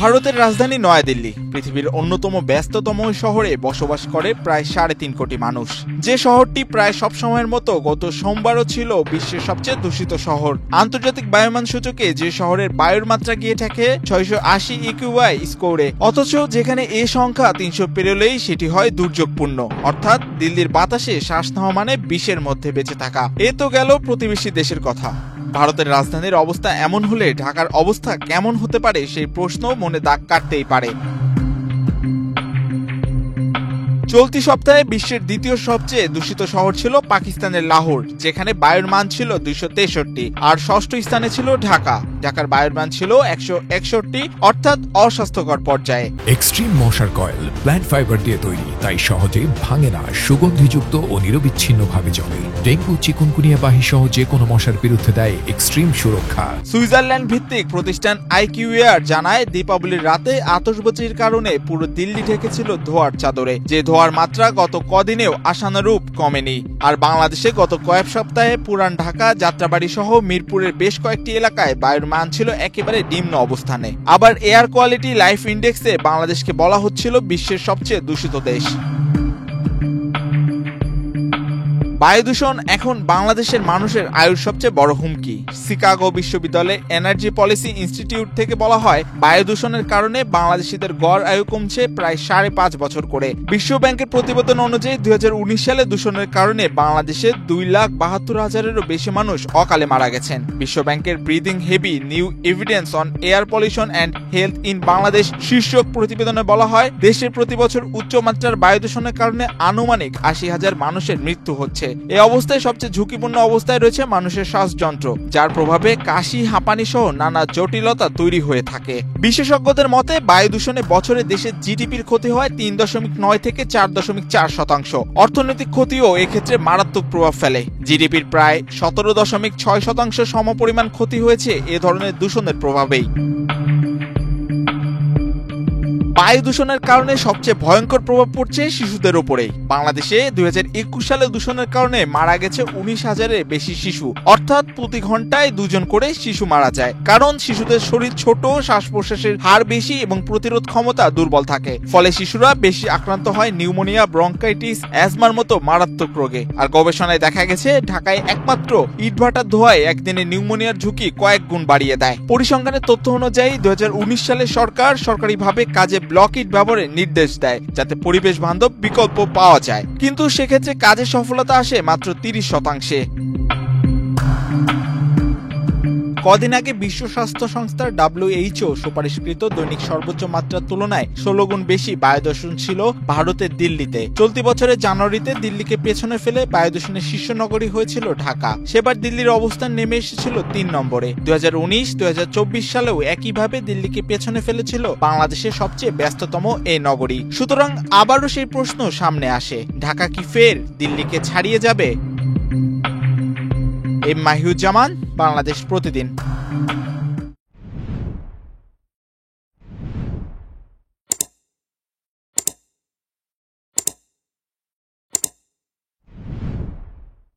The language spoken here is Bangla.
ভারতের রাজধানী নয়াদিল্লি পৃথিবীর অন্যতম ব্যস্ততম শহরে বসবাস করে প্রায় 3.5 কোটি মানুষ। যে শহরটি প্রায় সব সময়ের মতো গত সোমবারও ছিল বিশ্বের সবচেয়ে দূষিত শহর। আন্তর্জাতিক বায়ুমান সূচকে যে শহরের বায়ুর মাত্রা গিয়ে থাকে 680 EQI স্কোরে, অথচ যেখানে এ সংখ্যা 300 পেরোলেই সেটি হয় দুর্যোগপূর্ণ। অর্থাৎ দিল্লির বাতাসে শ্বাস নেওয়া মানে 20-এর মধ্যে বেঁচে থাকা। এ তো গেল প্রতিবেশী দেশের কথা। ভারতের রাজধানীর অবস্থা এমন হলে ঢাকার অবস্থা কেমন হতে পারে সেই প্রশ্ন মনে দাগ কাটতেই পারে। চলতি সপ্তাহে বিশ্বের দ্বিতীয় সবচেয়ে দূষিত শহর ছিল পাকিস্তানের লাহোর, যেখানে বায়ুর মান ছিল 263, আর ষষ্ঠ স্থানে ছিল ঢাকা। ঢাকার বায়ুর মান ছিল 161, অর্থাৎ অস্বাস্থ্যকর পর্যায়ে। এক্সট্রিম মশার কয়েল প্ল্যান্ট ফাইবার দিয়ে তৈরি, তাই সহজে ভাঙে না, সুগন্ধিযুক্ত ও নিরবিচ্ছিন্নভাবে জ্বলে। ডেঙ্গু, চিকুনগুনিয়া বাহী সহ যে কোনো মশার বিরুদ্ধে দেয় এক্সট্রিম সুরক্ষা। সুইজারল্যান্ড ভিত্তিক প্রতিষ্ঠান IQAir জানায়, দীপাবলির রাতে আতশবাজির কারণে পুরো দিল্লি ঢেকেছিল ধোঁয়ার চাদরে। যে ধোঁয়ার মাত্রা গত কদিনেও আশানুরূপ কমেনি। আর বাংলাদেশে গত কয়েক সপ্তাহে পুরান ঢাকা, যাত্রাবাড়ি সহ মিরপুরের বেশ কয়েকটি এলাকায় বায়ুর মান ছিল একেবারে নিম্ন অবস্থানে। আবার এয়ার কোয়ালিটি লাইফ ইন্ডেক্সে বাংলাদেশকে বলা হচ্ছিল বিশ্বের সবচেয়ে দূষিত দেশ। বায়ু দূষণ এখন বাংলাদেশের মানুষের আয়ুর সবচেয়ে বড় হুমকি। শিকাগো বিশ্ববিদ্যালয়ের এনার্জি পলিসি ইনস্টিটিউট থেকে বলা হয়, বায়ু দূষণের কারণে বাংলাদেশিদের গড় আয়ু কমছে প্রায় 5.5 বছর করে। বিশ্ব ব্যাংকের প্রতিবেদন অনুযায়ী 2019 সালে দূষণের কারণে বাংলাদেশে 2,72,000-এরও বেশি মানুষ অকালে মারা গেছেন। বিশ্ব ব্যাংকের breathing heavy new evidence on air pollution and health in Bangladesh শীর্ষক প্রতিবেদনে বলা হয়, দেশের প্রতি বছর উচ্চমাত্রার বায়ু দূষণের কারণে আনুমানিক 80,000 মানুষের মৃত্যু হচ্ছে। এই অবস্থায় সবচেয়ে ঝুঁকিপূর্ণ অবস্থায় রয়েছে মানুষের শ্বাসযন্ত্র, যার প্রভাবে কাশি, হাঁপানি সহ নানা জটিলতা তৈরি হয়ে থাকে। বিশেষজ্ঞদের মতে বায়ু দূষণে বছরে দেশের জিডিপির ক্ষতি হয় 3.9 থেকে 4.4%। অর্থনৈতিক ক্ষতিও এক্ষেত্রে মারাত্মক প্রভাব ফেলে। জিডিপির প্রায় 17.6% সমপরিমাণ ক্ষতি হয়েছে এ ধরনের দূষণের প্রভাবেই। বায়ু দূষণের কারণে সবচেয়ে ভয়ঙ্কর প্রভাব পড়ছে শিশুদের উপরেই। বাংলাদেশে 2021 সালে দূষণের কারণে মারা গেছে 19,000-এর বেশি শিশু, অর্থাৎ প্রতি ঘন্টায় 2 জন করে শিশু মারা যায়। কারণ শিশুদের শরীর ছোট, শ্বাস প্রশ্বাসের হার বেশি এবং প্রতিরোধ ক্ষমতা দুর্বল থাকে। ফলে শিশুরা বেশি আক্রান্ত হয় নিউমোনিয়া, ব্রঙ্কাইটিস, অ্যাজমার মতো মারাত্মক রোগে। আর গবেষণায় দেখা গেছে, ঢাকায় একমাত্র ইটভাটার ধোঁয়ায় একদিনে নিউমোনিয়ার ঝুঁকি কয়েক গুণ বাড়িয়ে দেয়। পরিসংখ্যানের তথ্য অনুযায়ী 2019 সালে সরকার সরকারিভাবে কাজে ব্লক ইট ব্যবহারের নির্দেশ দেয়, যাতে পরিবেশ বান্ধব বিকল্প পাওয়া যায়। কিন্তু সেক্ষেত্রে কাজের সফলতা আসে মাত্র 30%। কদিন আগে বিশ্ব স্বাস্থ্য সংস্থার WHO সুপারিশকৃত দৈনিক সর্বোচ্চ মাত্রার তুলনায় 16 গুণ বেশি বায়ু দূষণ ছিল ভারতের দিল্লিতে। চলতি বছরের জানুয়ারিতে দিল্লিকে পেছনে ফেলে বায়ু দূষণের শীর্ষ নগরী হয়েছিল ঢাকা। সেবার দিল্লির অবস্থান নেমে এসেছিল 3 নম্বরে। 2019-2024 সালেও একইভাবে দিল্লিকে পেছনে ফেলেছিল বাংলাদেশের সবচেয়ে ব্যস্ততম এই নগরী। সুতরাং আবারও সেই প্রশ্ন সামনে আসে, ঢাকা কি ফের দিল্লিকে ছাড়িয়ে যাবে? মাহিউজ্জামান, বাংলাদেশ প্রতিদিন।